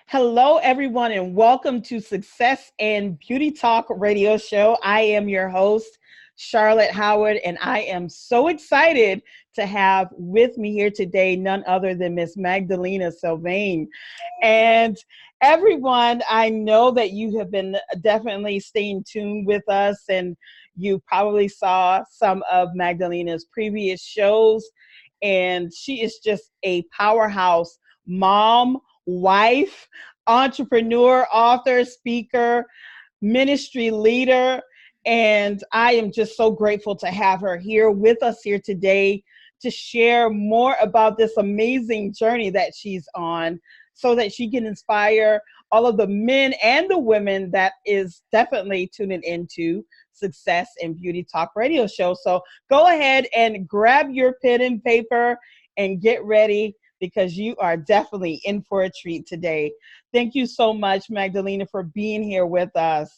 Hello, everyone, and welcome to Success and Beauty Talk radio show. I am your host, Charlotte Howard, and I am so excited to have with me here today none other than Miss Magdalena Sylvain. And everyone, I know that you have been definitely staying tuned with us, and you probably saw some of Magdalena's previous shows, and she is just a powerhouse mom, wife, entrepreneur, author, speaker, ministry leader. And I am just so grateful to have her here with us here today to share more about this amazing journey that she's on so that she can inspire all of the men and the women that is definitely tuning into Success and Beauty Talk radio show. So go ahead and grab your pen and paper and get ready because you are definitely in for a treat today. Thank you so much, Magdalena, for being here with us.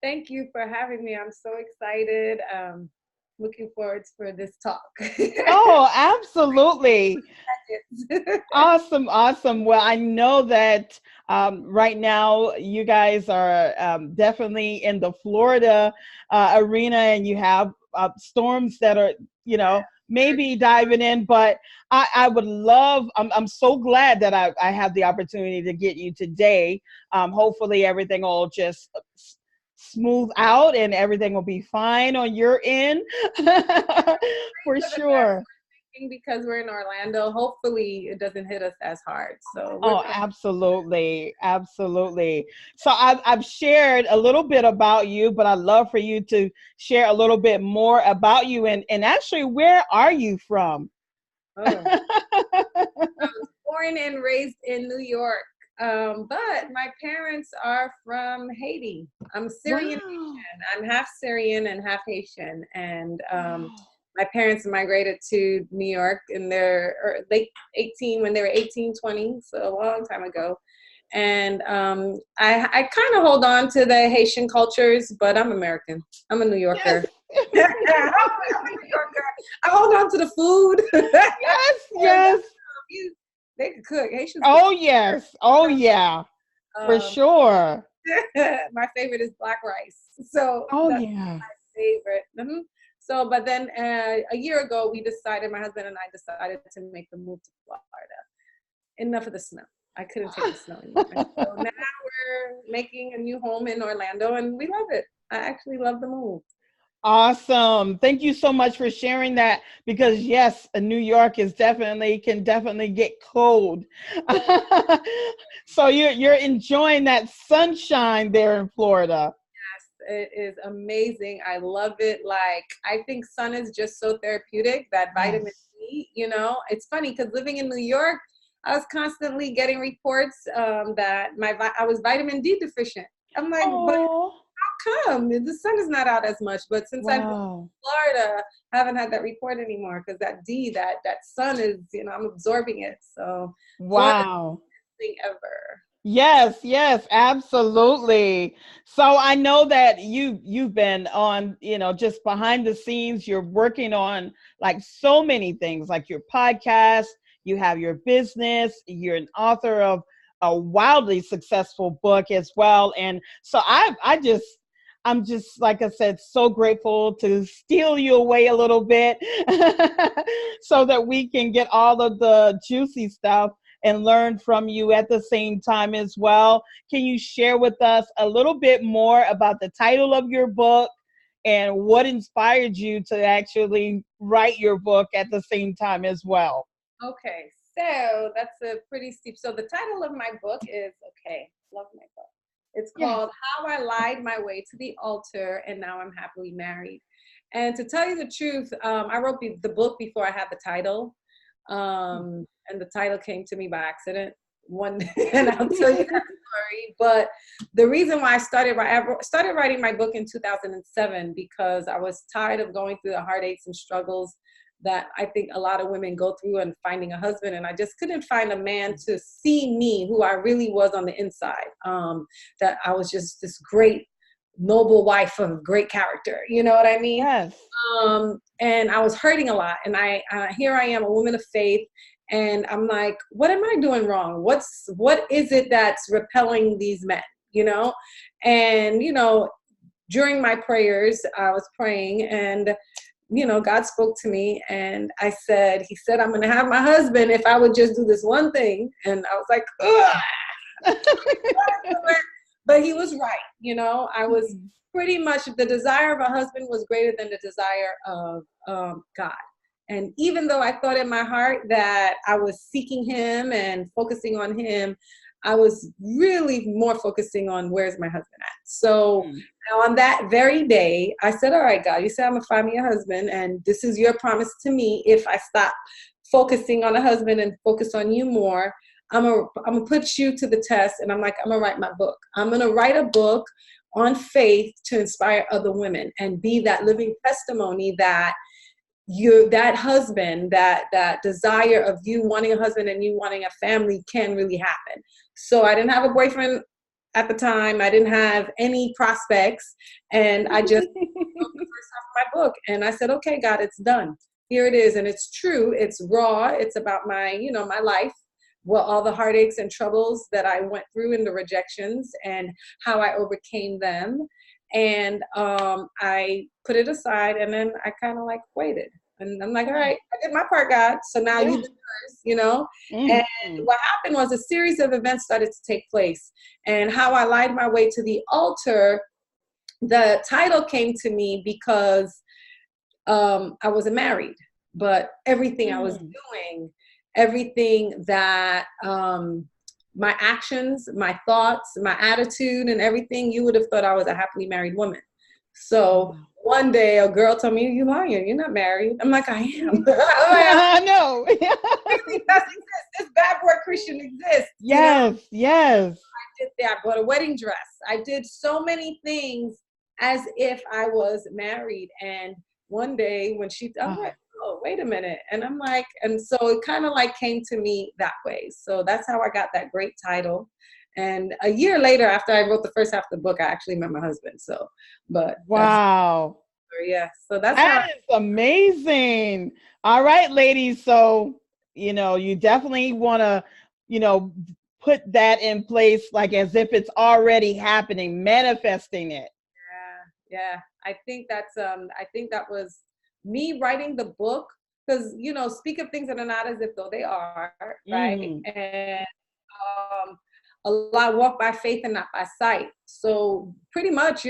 Thank you for having me. I'm so excited. Looking forward for this talk. Oh, absolutely. Awesome, awesome. Well, I know that right now you guys are definitely in the Florida arena and you have storms that are, maybe diving in, but I would love, I'm so glad that I have the opportunity to get you today. Hopefully everything will just smooth out and everything will be fine on your end for sure. Because we're in Orlando, hopefully it doesn't hit us as hard. So Oh, absolutely. Absolutely. So I've shared a little bit about you, but I'd love for you to share a little bit more about you and actually, where are you from? I was born and raised in New York. But my parents are from Haiti. I'm Syrian Wow. Haitian. I'm half Syrian and half Haitian. And my parents migrated to New York in their late 18, when they were 18, 20, so a long time ago. And I kind of hold on to the Haitian cultures, but I'm American. I'm a New Yorker. Yes. I'm a New Yorker. I hold on to the food. Yes, yes. They can cook. Haitians Oh, cook. yes. Oh, yeah. For sure. My favorite is black rice. So Oh, that's yeah. my favorite. So, but then a year ago, my husband and I decided to make the move to Florida. Enough of the snow. I couldn't take the snow anymore. So now we're making a new home in Orlando and we love it. I actually love the move. Awesome. Thank you so much for sharing that because yes, New York can definitely get cold. So you're enjoying that sunshine there in Florida. It is amazing. I love it. Like, I think sun is just so therapeutic, that vitamin Yes. D, it's funny because living in New York, I was constantly getting reports that I was vitamin D deficient. I'm like, but Oh, how come? The sun is not out as much. But since I moved to wow. Florida, I haven't had that report anymore because that sun is, I'm absorbing it. So Florida is Wow. the best thing ever. Yes, yes, absolutely. So I know that you've been on, just behind the scenes, you're working on like so many things, like your podcast, you have your business, you're an author of a wildly successful book as well. And so I'm just, like I said, so grateful to steal you away a little bit so that we can get all of the juicy stuff and learn from you at the same time as well. Can you share with us a little bit more about the title of your book and what inspired you to actually write your book at the same time as well? Okay, so that's a pretty steep. So the title of my book is, okay, love my book. It's Yes. called How I Lied My Way to the Altar and Now I'm Happily Married. And to tell you the truth, I wrote the book before I had the title. And the title came to me by accident one day, and I'll tell you that story. But the reason why I started writing my book in 2007 because I was tired of going through the heartaches and struggles that I think a lot of women go through and finding a husband. And I just couldn't find a man to see me, who I really was on the inside, that I was just this great, noble wife of great character. You know what I mean? Yes. And I was hurting a lot. And here I am, a woman of faith. And I'm like, what am I doing wrong? What is it that's repelling these men, you know? And, you know, during my prayers, I was praying, and, you know, God spoke to me, and he said, I'm going to have my husband if I would just do this one thing. And I was like, ugh. But he was right. You know, I was pretty much, the desire of a husband was greater than the desire of God. And even though I thought in my heart that I was seeking him and focusing on him, I was really more focusing on where's my husband at. So on that very day, I said, all right, God, you said I'm going to find me a husband, and this is your promise to me. If I stop focusing on a husband and focus on you more, I'm gonna put you to the test. And I'm like, I'm gonna write my book. I'm gonna write a book on faith to inspire other women and be that living testimony that that husband, that desire of you wanting a husband and you wanting a family can really happen. So I didn't have a boyfriend at the time. I didn't have any prospects, and I just wrote the first half of my book, and I said, okay, God, it's done. Here it is, and it's true. It's raw. It's about my, you know, my life. Well, all the heartaches and troubles that I went through and the rejections and how I overcame them. And I put it aside, and then I kind of like waited. And I'm like, all right, I did my part, God. So now you do yours, you know? And what happened was a series of events started to take place. And how I lied my way to the altar, the title came to me because I wasn't married, but everything I was doing, everything that my actions, my thoughts, my attitude, and everything, you would have thought I was a happily married woman. So one day a girl told me, you lying, you're not married. I'm like, I am. I know. It really does exist. This bad boy Christian exists. Yes, you know? yes. I did that. I bought a wedding dress. I did so many things as if I was married. And one day when I'm like, oh, wait a minute. And I'm like, and so it kind of like came to me that way. So that's how I got that great title. And a year later, after I wrote the first half of the book, I actually met my husband. So, but wow. Yeah. So that's that is amazing. All right, ladies. So, you know, you definitely want to, you know, put that in place, like as if it's already happening, manifesting it. Yeah. I think that was me writing the book, because, you know, speak of things that are not as if though they are, right? And a lot walk by faith and not by sight. So pretty much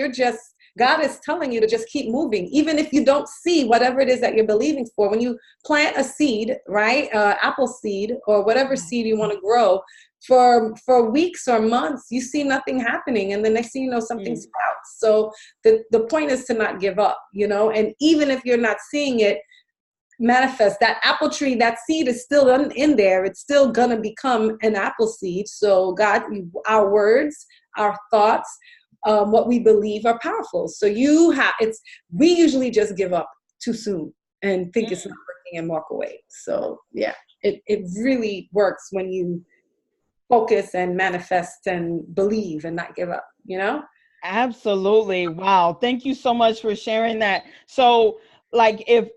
God is telling you to just keep moving, even if you don't see whatever it is that you're believing for. When you plant a seed, right, apple seed or whatever seed you want to grow, for weeks or months, you see nothing happening, and the next thing you know, something sprouts. So the point is to not give up, you know. And even if you're not seeing it manifest, that apple tree, that seed is still in there. It's still gonna become an apple seed. So God, our words, our thoughts, what we believe are powerful. So we usually just give up too soon and think it's not working and walk away. So yeah, it really works when you focus and manifest and believe and not give up, you know? Absolutely. Wow. Thank you so much for sharing that. So, like, if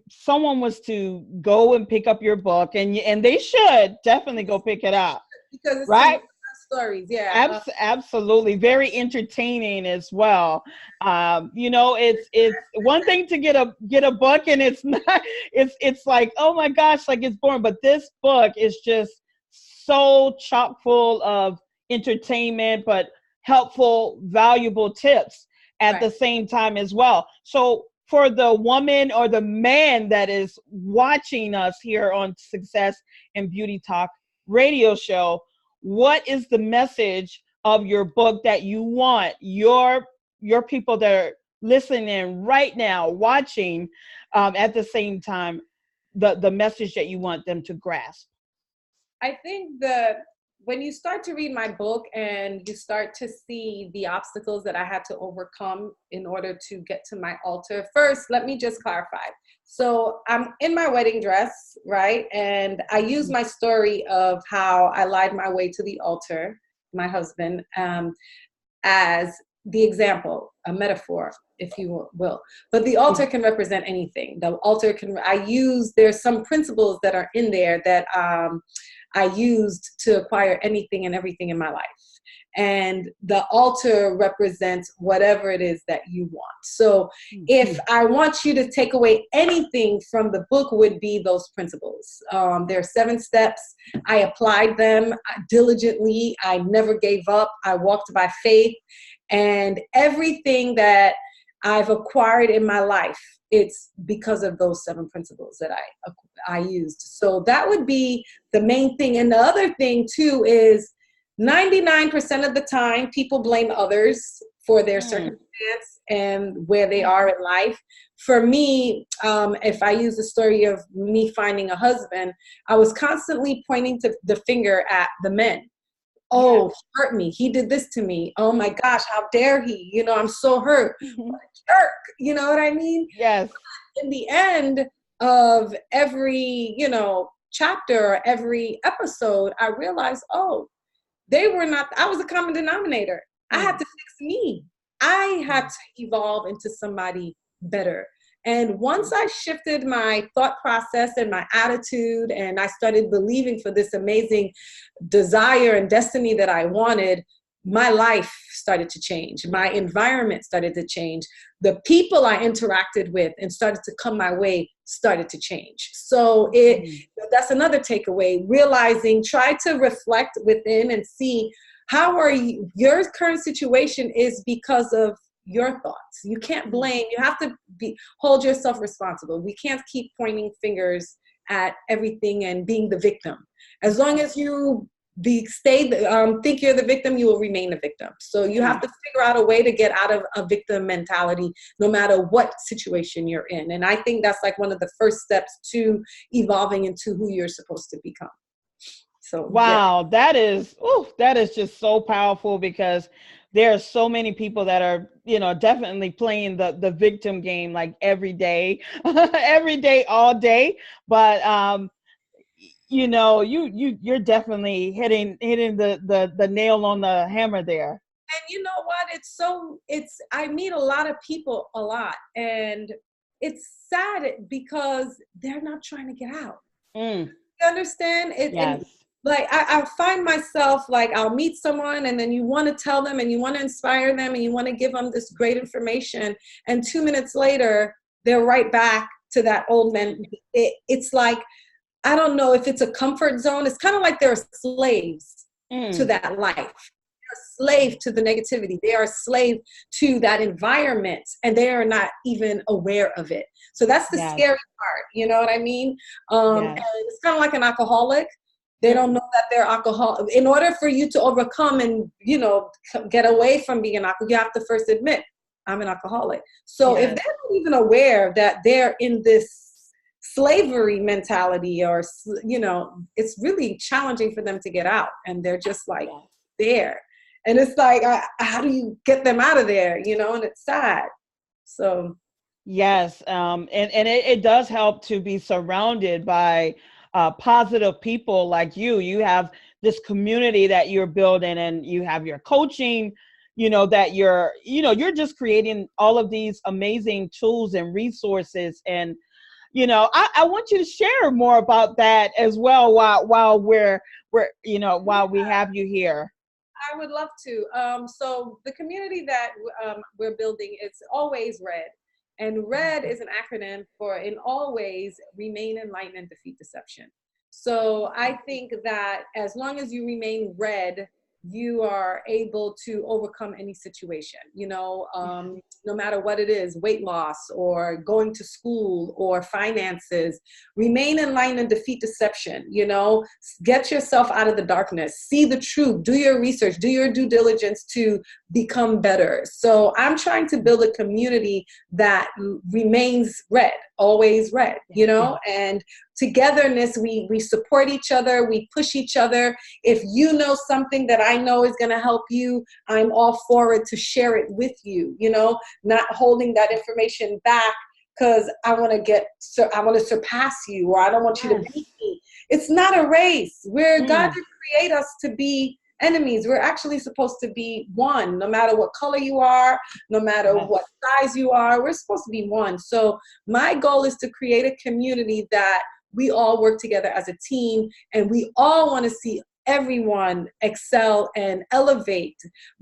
someone was to go and pick up your book, and they should definitely go pick it up, because it's right? Stories, yeah. Absolutely, very entertaining as well. You know, it's one thing to get a book, and it's not. It's like, oh my gosh, like it's boring. But this book is just so chock full of entertainment, but helpful, valuable tips at the same time as well. So for the woman or the man that is watching us here on Success and Beauty Talk radio show, what is the message of your book that you want your people that are listening right now, watching at the same time, the message that you want them to grasp? I think that when you start to read my book and you start to see the obstacles that I had to overcome in order to get to my altar, first, let me just clarify. So I'm in my wedding dress, right? And I use my story of how I lied my way to the altar, my husband, as the example, a metaphor, if you will. But the altar can represent anything. The altar can, there's some principles that are in there that I used to acquire anything and everything in my life. And the altar represents whatever it is that you want. So if I want you to take away anything from the book, would be those principles. There are 7 steps. I applied them diligently. I never gave up. I walked by faith. And everything that I've acquired in my life, it's because of those 7 principles that I used. So that would be the main thing. And the other thing too is 99% of the time, people blame others for their circumstance and where they are in life. For me, if I use the story of me finding a husband, I was constantly pointing to the finger at the men. Oh, he hurt me. He did this to me. Oh my gosh, how dare he? You know, I'm so hurt. What a jerk. You know what I mean? Yes. In the end of every, chapter or every episode, I realized, oh, they were not, I was a common denominator. I had to fix me. I had to evolve into somebody better. And once I shifted my thought process and my attitude, and I started believing for this amazing desire and destiny that I wanted, my life started to change. My environment started to change. The people I interacted with and started to come my way started to change. So that's another takeaway, realizing, try to reflect within and see how are you, your current situation is because of your thoughts. You can't blame, you have to hold yourself responsible. We can't keep pointing fingers at everything and being the victim. As long as you think you're the victim, you will remain a victim. So you have to figure out a way to get out of a victim mentality, no matter what situation you're in. And I think that's like one of the first steps to evolving into who you're supposed to become. So wow, that is just so powerful, because there are so many people that are, definitely playing the victim game like every day, every day, all day. But you're definitely hitting the nail on the hammer there. And you know what? I meet a lot of people a lot, and it's sad because they're not trying to get out. You understand? Yes. And like I find myself, like, I'll meet someone and then you want to tell them and you want to inspire them and you want to give them this great information, and 2 minutes later they're right back to that old man. It's like, I don't know if it's a comfort zone. It's kind of like they're slaves to that life. They're a slave to the negativity. They are a slave to that environment, and they are not even aware of it. So that's the scary part. You know what I mean? And it's kind of like an alcoholic. They don't know that they're alcoholic. In order for you to overcome and, get away from being an alcoholic, you have to first admit, I'm an alcoholic. So if they're not even aware that they're in this slavery mentality, or it's really challenging for them to get out, and they're just like there, and it's like, how do you get them out of there, and it's sad. So yes, and it does help to be surrounded by positive people like you have this community that you're building, and you have your coaching, that you're just creating all of these amazing tools and resources. And I want you to share more about that as well while we're while we have you here. I would love to. So the community that we're building, it's Always Red. And RED is an acronym for In All Ways, Remain Enlightened and Defeat Deception. So I think that as long as you remain red, you are able to overcome any situation, no matter what it is, weight loss or going to school or finances. Remain enlightened and defeat deception, get yourself out of the darkness, see the truth, do your research, do your due diligence to become better. So I'm trying to build a community that remains red, always red, and togetherness, we support each other, we push each other. If you know something that I know is going to help you, I'm all for it to share it with you, not holding that information back because I want to surpass you, or I don't want you to beat me. It's not a race. God didn't create us to be enemies. We're actually supposed to be one, no matter what color you are, no matter Yes. what size you are, we're supposed to be one. So my goal is to create a community that we all work together as a team, and we all want to see everyone excel and elevate,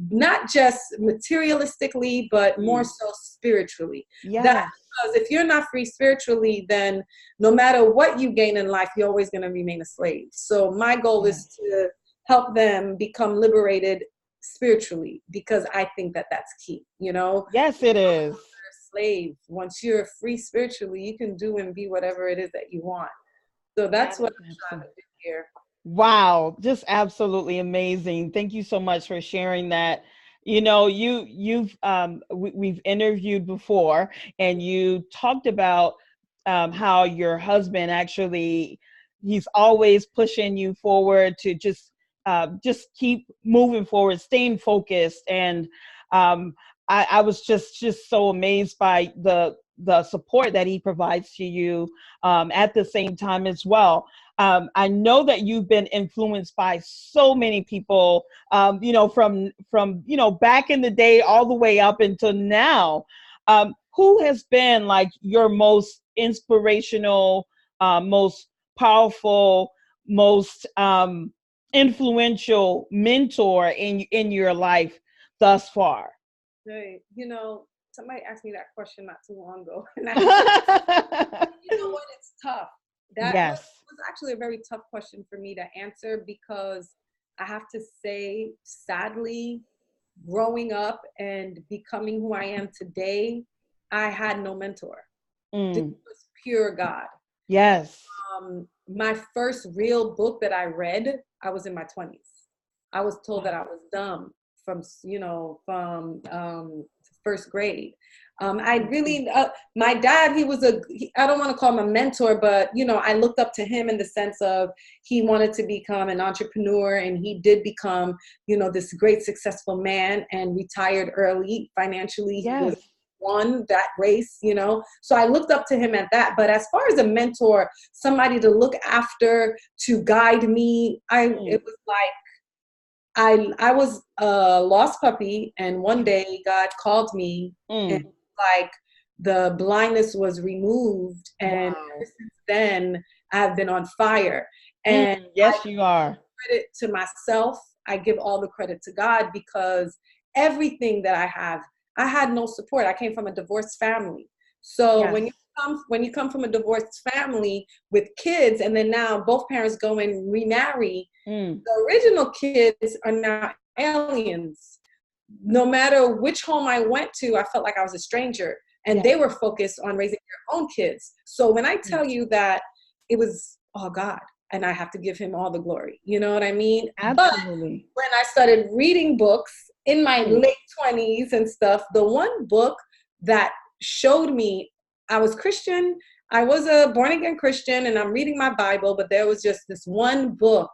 not just materialistically, but more so spiritually. Yes. Because if you're not free spiritually, then no matter what you gain in life, you're always going to remain a slave. So my goal is to help them become liberated spiritually, because I think that that's key, you know? Yes, it is. You're a slave. Once you're free spiritually, you can do and be whatever it is that you want. So that's what I'm trying to do here. Wow, just absolutely amazing. Thank you so much for sharing that. You know, we've interviewed before, and you talked about how your husband actually, he's always pushing you forward to just keep moving forward, staying focused. And I was just so amazed by the support that he provides to you at the same time as well. I know that you've been influenced by so many people, from back in the day all the way up until now. Who has been like your most inspirational, most powerful, most influential mentor in your life thus far? Right. You know, somebody asked me that question not too long ago, and you know what? It's tough. That was Yes. actually a very tough question for me to answer, because I have to say, sadly, growing up and becoming who I am today, I had no mentor. This was pure God. Yes. My first real book that I read, I was in my 20s. I was told that I was dumb from first grade. I really, my dad, I don't want to call him a mentor, but, I looked up to him in the sense of he wanted to become an entrepreneur, and he did become, this great successful man, and retired early financially. He was won that race, So I looked up to him at that. But as far as a mentor, somebody to look after, to guide me, it was like, I was a lost puppy, and one day God called me, and like the blindness was removed, and ever since then I've been on fire. And yes, you are. Credit to myself. I give all the credit to God, because everything that I have, I had no support. I came from a divorced family. So when you come from a divorced family with kids, and then now both parents go and remarry, the original kids are now aliens. No matter which home I went to, I felt like I was a stranger, and they were focused on raising their own kids. So when I tell you that it was all God, and I have to give him all the glory, you know what I mean? Absolutely. But when I started reading books in my late 20s and stuff, the one book that showed me, I was Christian, I was a born again Christian, and I'm reading my Bible, but there was just this one book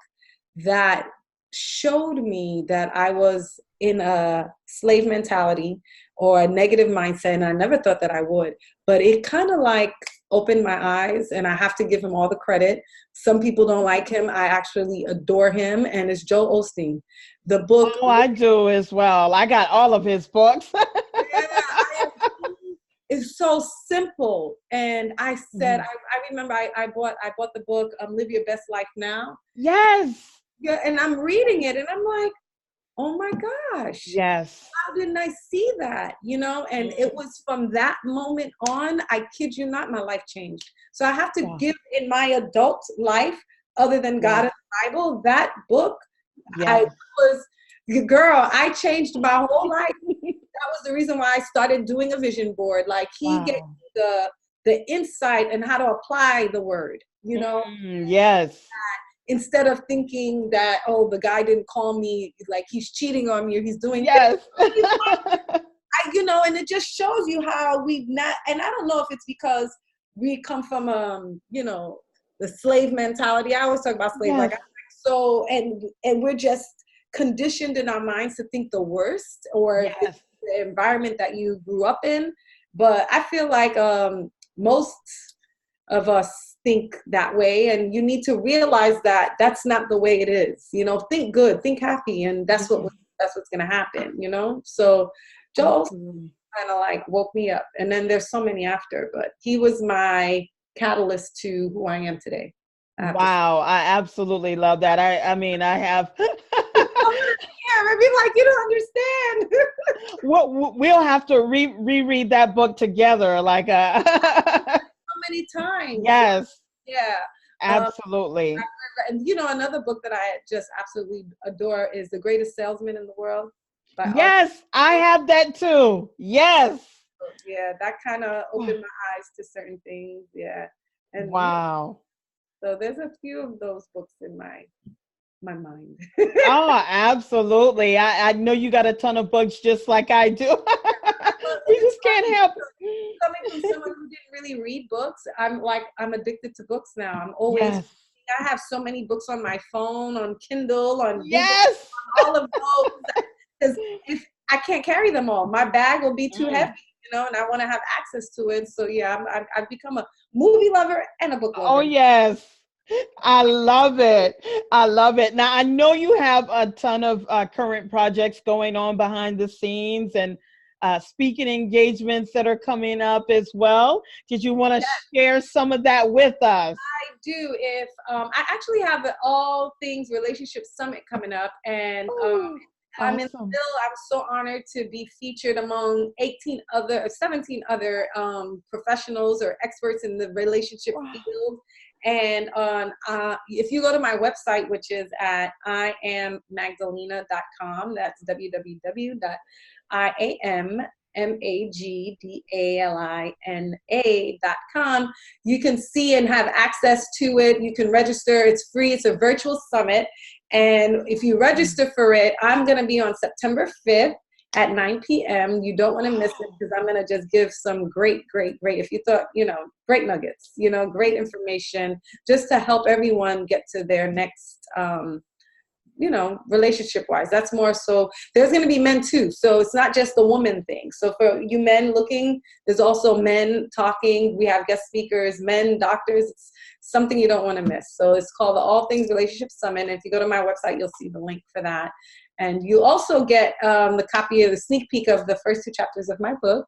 that showed me that I was in a slave mentality or a negative mindset, and I never thought that I would. But it kind of like opened my eyes, and I have to give him all the credit. Some people don't like him. I actually adore him, and it's Joel Osteen. The book. Oh, I do as well. I got all of his books. It's so simple. And I said, I remember I bought the book, Live Your Best Life Now. Yes. Yeah, and I'm reading it, and I'm like, oh my gosh. Yes. How didn't I see that? And it was from that moment on, I kid you not, my life changed. So I have to give in my adult life, other than God and the Bible, that book, I changed my whole life. That was the reason why I started doing a vision board. Like, he gave me the insight and how to apply the word, Yes. Instead of thinking that, oh, the guy didn't call me, like he's cheating on me, or he's doing this. And it just shows you how we've not, and I don't know if it's because we come from the slave mentality. I always talk about slave, and we're just conditioned in our minds to think the worst, or it's the environment that you grew up in. But I feel like most of us think that way, and you need to realize that that's not the way it is. You know, think good, think happy, and that's what's gonna happen. You know, so Joel kind of like woke me up, and then there's so many after, but he was my catalyst to who I am today. Wow, I absolutely love that. I mean, I have. Yeah, maybe like you don't understand. We'll have to reread that book together, like So many times. Yes, Yeah. absolutely. And you know, another book that I just absolutely adore is The Greatest Salesman in the World by Arthur. Yes, I have that too. Yes. Yeah, that kind of opened my eyes to certain things. Yeah. And yeah, Wow. so there's a few of those books in my mind. Oh, absolutely. I know you got a ton of books just like I do. We It's just can't help coming from someone who didn't really read books. I'm addicted to books now. I'm always Yes. I have so many books on my phone, on Kindle, on Google, Yes. on all of those. Because if I can't carry them all, my bag will be too heavy, you know, and I want to have access to it. So yeah, I've become a movie lover and a book Oh, lover. yes. I love it. I love it. Now, I know you have a ton of current projects going on behind the scenes and speaking engagements that are coming up as well. Did you want to share some of that with us? I do. If I actually have the All Things Relationship Summit coming up, and Oh, I'm awesome. so honored to be featured among 17 other professionals or experts in the relationship field. And on if you go to my website, which is at iammagdalina.com, that's www.iammagdalina.com, you can see and have access to it. You can register. It's free. It's a virtual summit. And if you register for it, I'm going to be on September 5th at 9 p.m. You don't want to miss it, because I'm going to just give some great, if you thought, you know, great nuggets, you know, great information, just to help everyone get to their next, you know, relationship wise. That's more so. There's going to be men too. So it's not just the woman thing. So for you men looking, there's also men talking. We have guest speakers, men, doctors. It's something you don't want to miss. So it's called the All Things Relationship Summit. And if you go to my website, you'll see the link for that. And you also get the copy of the sneak peek of the first 2 chapters of my book.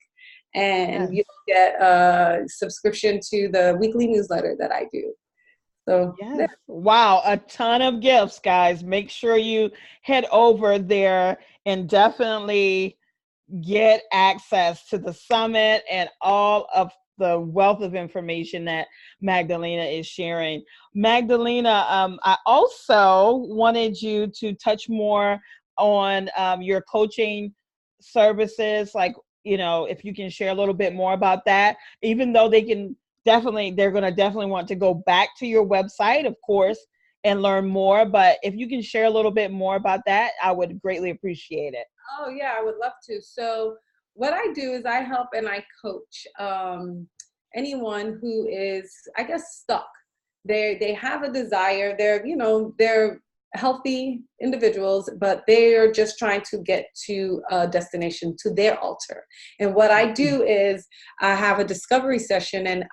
And you'll get a subscription to the weekly newsletter that I do. So yes. Wow, a ton of gifts, guys. Make sure you head over there and definitely get access to the summit and all of the wealth of information that Magdalena is sharing. Magdalena, I also wanted you to touch more on your coaching services, like, you know, if you can share a little bit more about that, even though they're going to definitely want to go back to your website, of course, and learn more. But if you can share a little bit more about that, I would greatly appreciate it. Oh yeah, I would love to. So what I do is I help and I coach anyone who is, I guess, stuck. They have a desire. They're healthy individuals, but they are just trying to get to a destination, to their altar. And what I do is I have a discovery session, and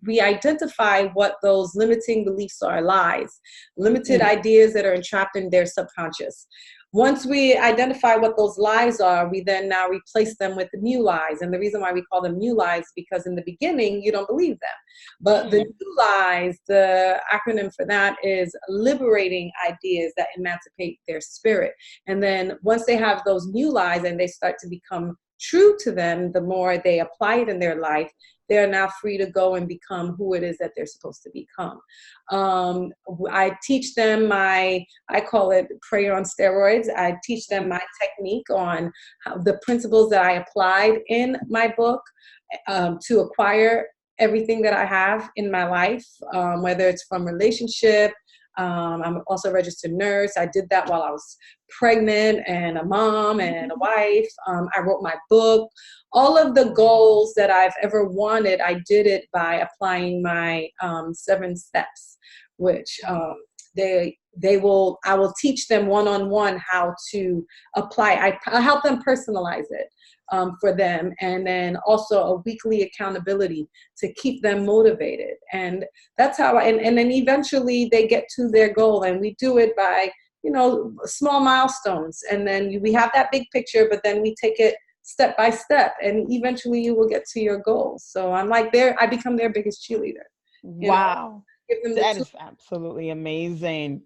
we identify what those limiting beliefs are, lies, limited ideas that are entrapped in their subconscious. Once we identify what those lies are, we then now replace them with new lies. And the reason why we call them new lies, because in the beginning, you don't believe them. But the new lies, the acronym for that is liberating ideas that emancipate their spirit. And then once they have those new lies and they start to become true to them, the more they apply it in their life, they're now free to go and become who it is that they're supposed to become. I teach them I call it prayer on steroids. I teach them my technique on the principles that I applied in my book to acquire everything that I have in my life, whether it's from relationship. I'm also a registered nurse. I did that while I was pregnant and a mom and a wife. I wrote my book. All of the goals that I've ever wanted, I did it by applying my 7 steps, which I will teach them one-on-one how to apply. I help them personalize it for them. And then also a weekly accountability to keep them motivated. And that's how, and then eventually they get to their goal, and we do it by, small milestones. And then we have that big picture, but then we take it step by step, and eventually you will get to your goals. So I become their biggest cheerleader. Wow. Give them That is absolutely amazing.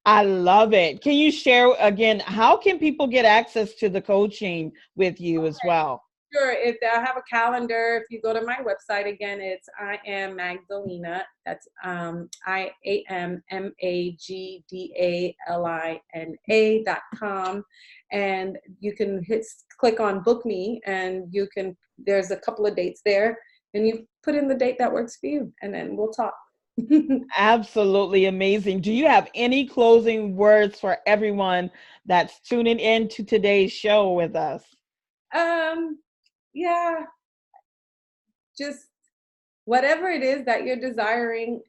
I love it. Can you share again, how can people get access to the coaching with you as well? Sure. If I have a calendar, if you go to my website again, it's I am Magdalina. That's IAMMAGDALINA.com. And you can click on book me, and there's a couple of dates there, and you put in the date that works for you, and then we'll talk. Absolutely amazing. Do you have any closing words for everyone that's tuning in to today's show with us? Yeah, just whatever it is that you're desiring,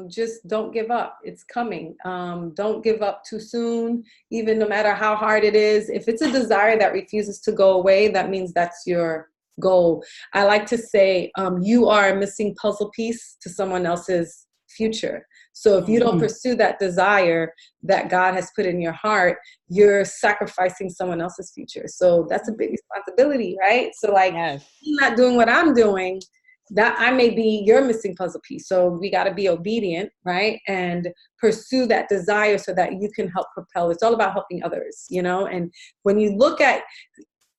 just don't give up. It's coming. Don't give up too soon, even no matter how hard it is. If it's a desire that refuses to go away, that means that's your goal. I like to say, you are a missing puzzle piece to someone else's future. So if you don't pursue that desire that God has put in your heart, you're sacrificing someone else's future. So that's a big responsibility, right? So Yes. I'm not doing what I'm doing, that I may be your missing puzzle piece. So we got to be obedient, right? And pursue that desire so that you can help propel. It's all about helping others, and when you look at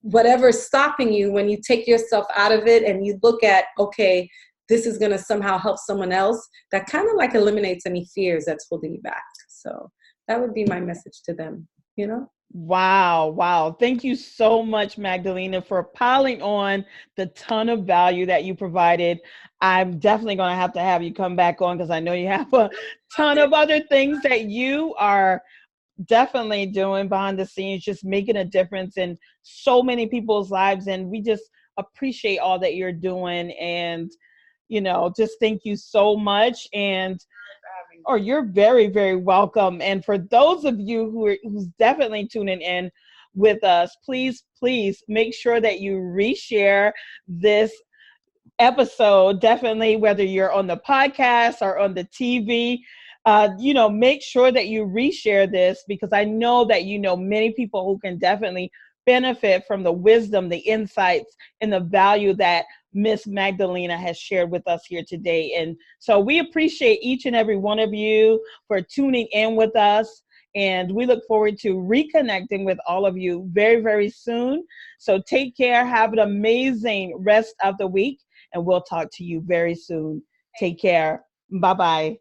whatever's stopping you, when you take yourself out of it and you look at, okay, this is going to somehow help someone else, that kind of eliminates any fears that's holding you back. So that would be my message to them, Wow. Wow. Thank you so much, Magdalena, for piling on the ton of value that you provided. I'm definitely going to have you come back on, because I know you have a ton of other things that you are definitely doing behind the scenes, just making a difference in so many people's lives. And we just appreciate all that you're doing. And, just thank you so much. And you're very, very welcome. And for those of you who's definitely tuning in with us, please make sure that you reshare this episode. Definitely, whether you're on the podcast or on the TV, make sure that you reshare this, because I know that many people who can definitely benefit from the wisdom, the insights, and the value that Miss Magdalena has shared with us here today. And so we appreciate each and every one of you for tuning in with us. And we look forward to reconnecting with all of you very, very soon. So take care. Have an amazing rest of the week. And we'll talk to you very soon. Take care. Bye-bye.